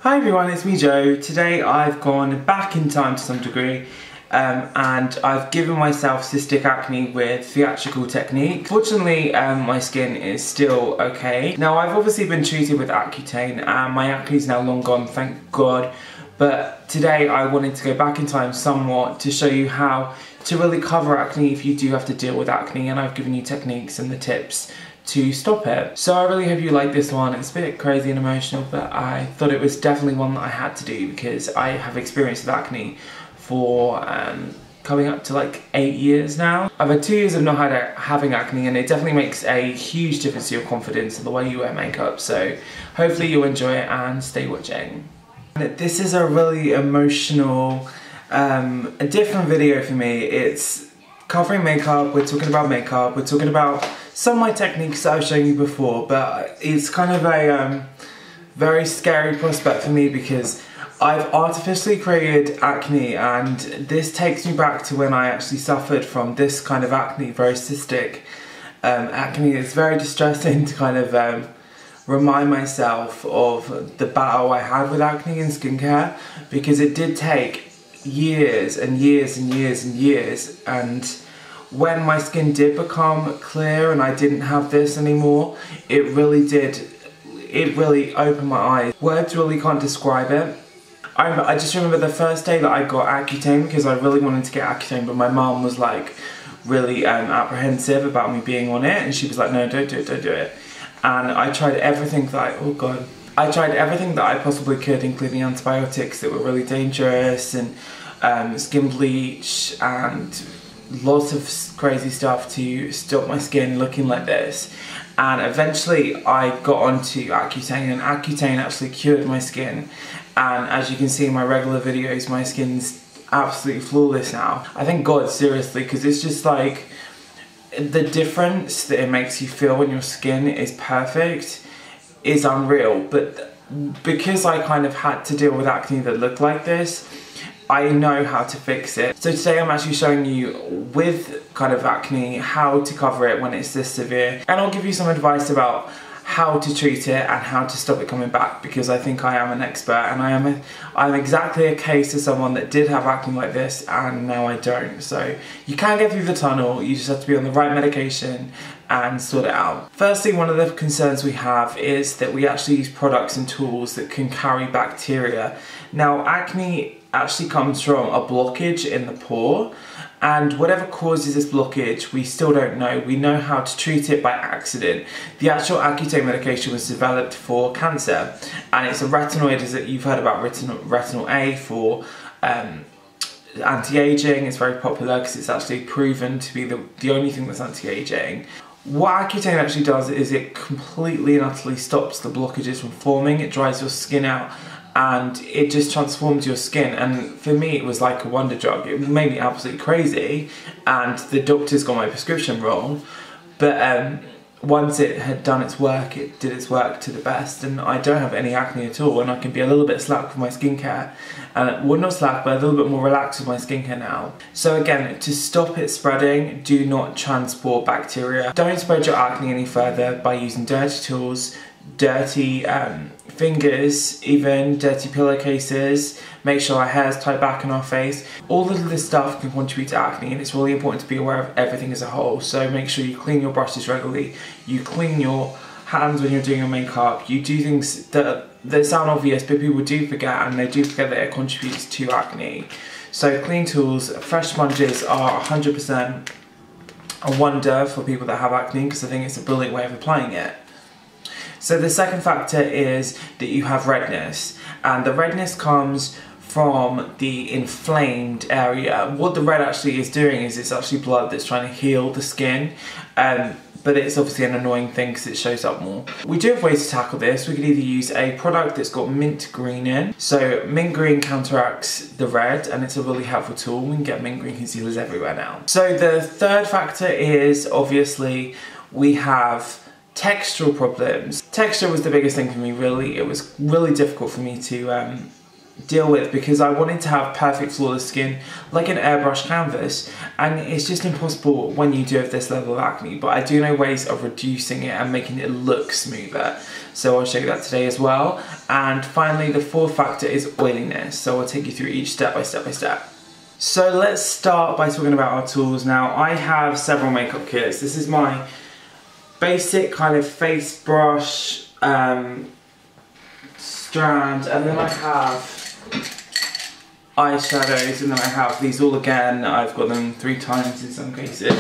Hi everyone, it's me Joe. Today I've gone back in time to some degree and I've given myself cystic acne with theatrical technique. Fortunately my skin is still okay. Now I've obviously been treated with Accutane and my acne is now long gone, thank God. But today I wanted to go back in time somewhat to show you how to really cover acne if you do have to deal with acne, and I've given you techniques and the tips to stop it. So I really hope you like this one. It's a bit crazy and emotional, but I thought it was definitely one that I had to do because I have experience with acne for coming up to like 8 years now. I've had 2 years of not having acne, and it definitely makes a huge difference to your confidence and the way you wear makeup. So hopefully you'll enjoy it and stay watching. This is a really emotional, a different video for me. It's covering makeup, we're talking about makeup, we're talking about some of my techniques that I've shown you before, but it's kind of a very scary prospect for me because I've artificially created acne, and this takes me back to when I actually suffered from this kind of acne, very cystic acne. It's very distressing to kind of remind myself of the battle I had with acne and skincare, because it did take years and years and years and years, and when my skin did become clear and I didn't have this anymore, it really opened my eyes. Words really can't describe it. I just remember the first day that I got Accutane, because I really wanted to get Accutane, but my mum was like really apprehensive about me being on it, and she was like, no, don't do it. And I tried everything that I tried everything that I possibly could, including antibiotics that were really dangerous, and skin bleach and lots of crazy stuff to stop my skin looking like this. And eventually I got onto Accutane, and Accutane actually cured my skin. And as you can see in my regular videos, my skin's absolutely flawless now. I thank God, seriously, because it's just like the difference that it makes you feel when your skin is perfect is unreal. But because I kind of had to deal with acne that looked like this, I know how to fix it. So today I'm actually showing you with kind of acne how to cover it when it's this severe, and I'll give you some advice about how to treat it and how to stop it coming back, because I think I am an expert, and I'm exactly a case of someone that did have acne like this and now I don't. So you can get through the tunnel, you just have to be on the right medication and sort it out. Firstly, one of the concerns we have is that we actually use products and tools that can carry bacteria. Now acne actually comes from a blockage in the pore, and whatever causes this blockage we still don't know. We know how to treat it by accident. The actual Accutane medication was developed for cancer, and it's a retinoid, as you've heard about retinol A for anti-aging. It's very popular because it's actually proven to be the only thing that's anti-aging. What Accutane actually does is it completely and utterly stops the blockages from forming. It dries your skin out and it just transforms your skin, and for me it was like a wonder drug. It made me absolutely crazy, and the doctors got my prescription wrong, but once it had done its work, it did its work to the best, and I don't have any acne at all, and I can be a little bit slack with my skincare, and well, not slack, but a little bit more relaxed with my skincare now. So again, to stop it spreading, do not transport bacteria. Don't spread your acne any further by using dirty tools, dirty fingers, even dirty pillowcases. Make sure our hair's tied back in our face. All of this stuff can contribute to acne, and it's really important to be aware of everything as a whole. So make sure you clean your brushes regularly, you clean your hands when you're doing your makeup, you do things that sound obvious but people do forget, and they do forget that it contributes to acne. So clean tools, fresh sponges are 100% a wonder for people that have acne, because I think it's a brilliant way of applying it. So the second factor is that you have redness, and the redness comes from the inflamed area. What the red actually is doing is it's actually blood that's trying to heal the skin, but it's obviously an annoying thing because it shows up more. We do have ways to tackle this. We could either use a product that's got mint green in. So mint green counteracts the red, and it's a really helpful tool. We can get mint green concealers everywhere now. So the third factor is obviously we have textural problems. Texture was the biggest thing for me, really. It was really difficult for me to deal with because I wanted to have perfect flawless skin like an airbrush canvas, and it's just impossible when you do have this level of acne, but I do know ways of reducing it and making it look smoother, so I'll show you that today as well. And finally, the fourth factor is oiliness, so I'll take you through each step by step. So let's start by talking about our tools. Now, I have several makeup kits. This is my basic kind of face brush strand, and then I have eyeshadows, and then I have these all again. I've got them 3 times in some cases.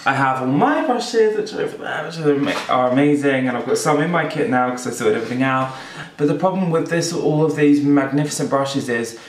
I have all my brushes, which are over there, which are amazing, and I've got some in my kit now because I sorted everything out. But the problem with this, all of these magnificent brushes, is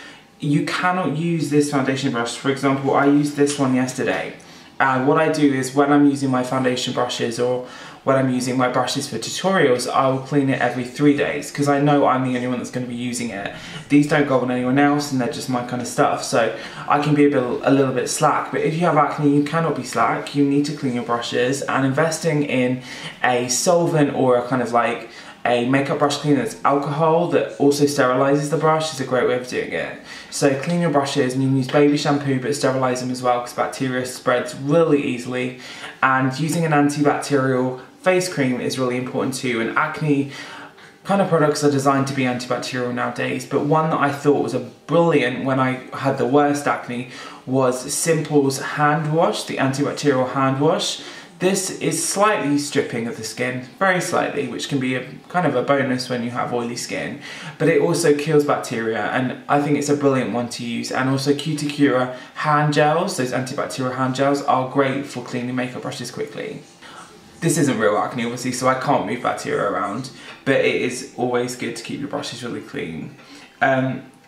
you cannot use this foundation brush. For example, I used this one yesterday. And what I do is when I'm using my foundation brushes or when I'm using my brushes for tutorials, I will clean it every 3 days because I know I'm the only one that's going to be using it. These don't go on anyone else and they're just my kind of stuff, so I can be a little bit slack. But if you have acne, you cannot be slack. You need to clean your brushes, and investing in a solvent or a kind of like a makeup brush cleaner that's alcohol that also sterilises the brush is a great way of doing it. So clean your brushes, and you can use baby shampoo but sterilise them as well because bacteria spreads really easily. And using an antibacterial face cream is really important too. And acne kind of products are designed to be antibacterial nowadays, but one that I thought was a brilliant when I had the worst acne was Simple's hand wash, the antibacterial hand wash. This is slightly stripping of the skin, very slightly, which can be a kind of a bonus when you have oily skin, but it also kills bacteria, and I think it's a brilliant one to use. And also Cuticura hand gels, those antibacterial hand gels, are great for cleaning makeup brushes quickly. This isn't real acne obviously, so I can't move bacteria around, but it is always good to keep your brushes really clean.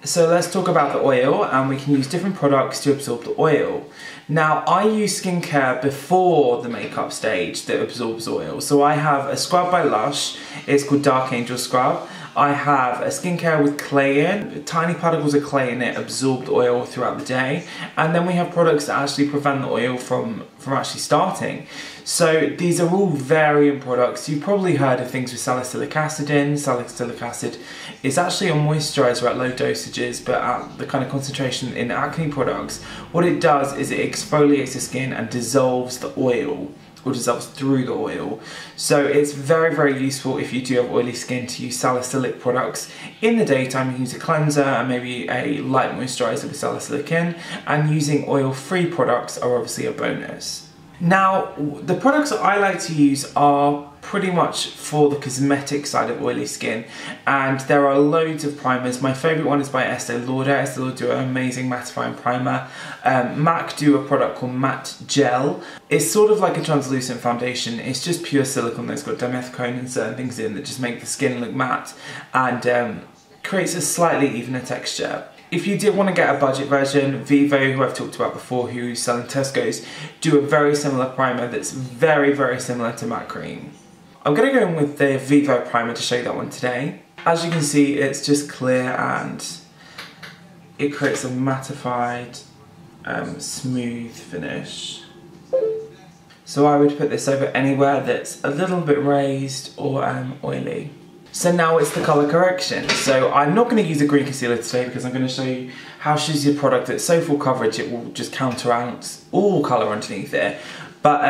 So let's talk about the oil, and we can use different products to absorb the oil. Now, I use skincare before the makeup stage that absorbs oil. So I have a scrub by Lush, it's called Dark Angel Scrub. I have a skincare with clay in, tiny particles of clay in it absorb the oil throughout the day. And then we have products that actually prevent the oil from actually starting. So these are all variant products. You've probably heard of things with salicylic acid in. Salicylic acid is actually a moisturiser at low dosages, but at the kind of concentration in acne products, what it does is it exfoliates the skin and dissolves the oil, or dissolves through the oil. So it's very, very useful if you do have oily skin to use salicylic products in the daytime. You can use a cleanser and maybe a light moisturiser with salicylic in, and using oil-free products are obviously a bonus. Now, the products that I like to use are pretty much for the cosmetic side of oily skin, and there are loads of primers. My favourite one is by Estee Lauder. Estee Lauder do an amazing mattifying primer. MAC do a product called Matte Gel. It's sort of like a translucent foundation. It's just pure silicone that's got dimethicone and certain things in that just make the skin look matte and creates a slightly evener texture. If you did want to get a budget version, Vivo, who I've talked about before, who sell in Tesco's, do a very similar primer that's very, very similar to matte cream. I'm going to go in with the Vivo primer to show you that one today. As you can see, it's just clear and it creates a mattified, smooth finish. So I would put this over anywhere that's a little bit raised or oily. So now it's the colour correction. So I'm not going to use a green concealer today because I'm going to show you how to use a product that's so full coverage it will just counterbalance all colour underneath it. But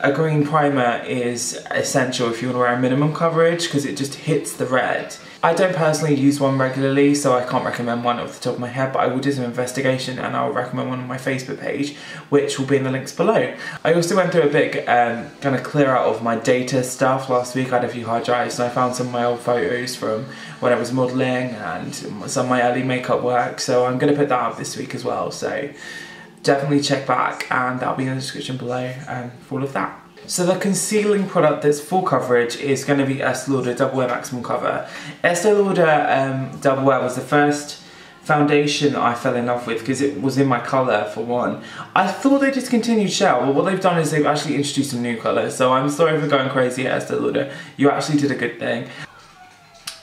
a green primer is essential if you want to wear a minimum coverage because it just hits the red. I don't personally use one regularly, so I can't recommend one off the top of my head, but I will do some investigation and I'll recommend one on my Facebook page, which will be in the links below. I also went through a big kind of clear out of my data stuff last week. I had a few hard drives and I found some of my old photos from when I was modelling and some of my early makeup work, so I'm going to put that up this week as well. So definitely check back and that'll be in the description below for all of that. So the concealing product that's full coverage is going to be Estee Lauder Double Wear Maximum Cover. Estee Lauder Double Wear was the first foundation that I fell in love with because it was in my colour for one. I thought they discontinued Shell, but what they've done is they've actually introduced a new colour, so I'm sorry for going crazy at Estee Lauder. You actually did a good thing.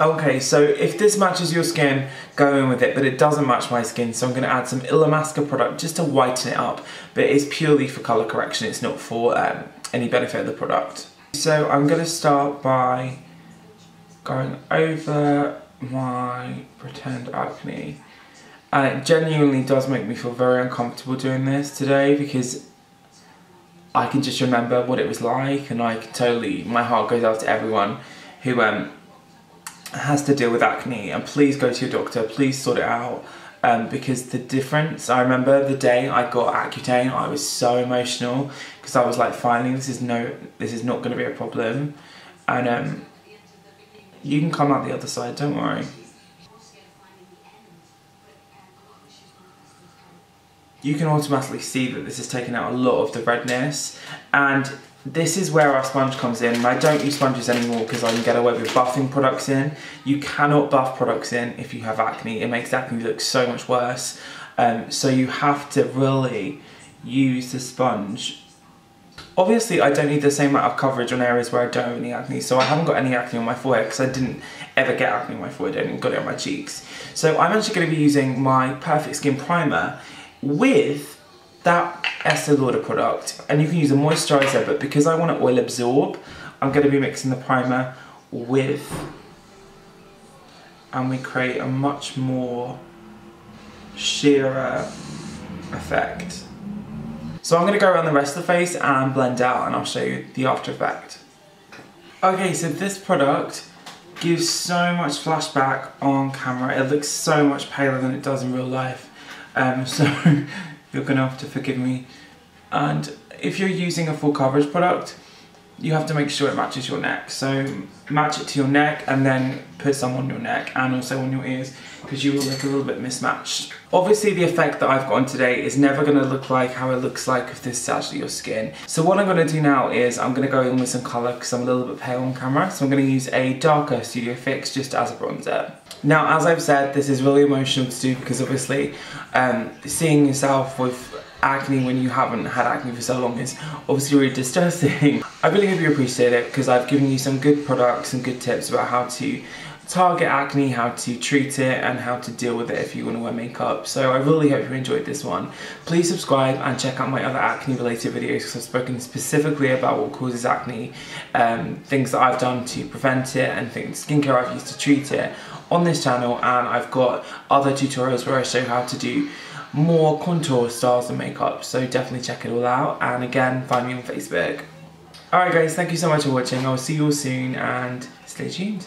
Okay, so if this matches your skin, go in with it, but it doesn't match my skin, so I'm going to add some Illamasqua product just to whiten it up, but it's purely for colour correction, it's not for any benefit of the product. So I'm going to start by going over my pretend acne And it genuinely does make me feel very uncomfortable doing this today, because I can just remember what it was like, and I can totally, my heart goes out to everyone who has to deal with acne, and please go to your doctor, please sort it out, because the difference, I remember the day I got Accutane, I was so emotional, because I was like, finally, this is not going to be a problem, and you can come out the other side, don't worry. You can automatically see that this has taken out a lot of the redness, and this is where our sponge comes in. I don't use sponges anymore because I can get away with buffing products in. You cannot buff products in if you have acne. It makes acne look so much worse. So you have to really use the sponge. Obviously, I don't need the same amount of coverage on areas where I don't have any acne. So I haven't got any acne on my forehead because I didn't ever get acne on my forehead. I didn't got it on my cheeks. So I'm actually going to be using my Perfect Skin Primer with that Estee Lauder product, and you can use a moisturiser, but because I want to oil absorb, I'm going to be mixing the primer with, and we create a much more sheerer effect. So I'm going to go around the rest of the face and blend out, and I'll show you the after effect. Okay, so this product gives so much flashback on camera. It looks so much paler than it does in real life. So you're gonna have to forgive me. And if you're using a full coverage product, you have to make sure it matches your neck. So match it to your neck and then put some on your neck and also on your ears, because you will look a little bit mismatched. Obviously the effect that I've got on today is never gonna look like how it looks like if this is actually your skin. So what I'm gonna do now is I'm gonna go in with some colour because I'm a little bit pale on camera. So I'm gonna use a darker Studio Fix just as a bronzer. Now, as I've said, this is really emotional to do because obviously seeing yourself with acne when you haven't had acne for so long is obviously really distressing. I really hope you appreciate it because I've given you some good products and good tips about how to target acne, how to treat it, and how to deal with it if you want to wear makeup. So I really hope you enjoyed this one. Please subscribe and check out my other acne related videos because I've spoken specifically about what causes acne, things that I've done to prevent it, and skincare I've used to treat it on this channel, and I've got other tutorials where I show how to do more contour styles and makeup, so definitely check it all out. And again, find me on Facebook. Alright guys, thank you so much for watching. I'll see you all soon and stay tuned.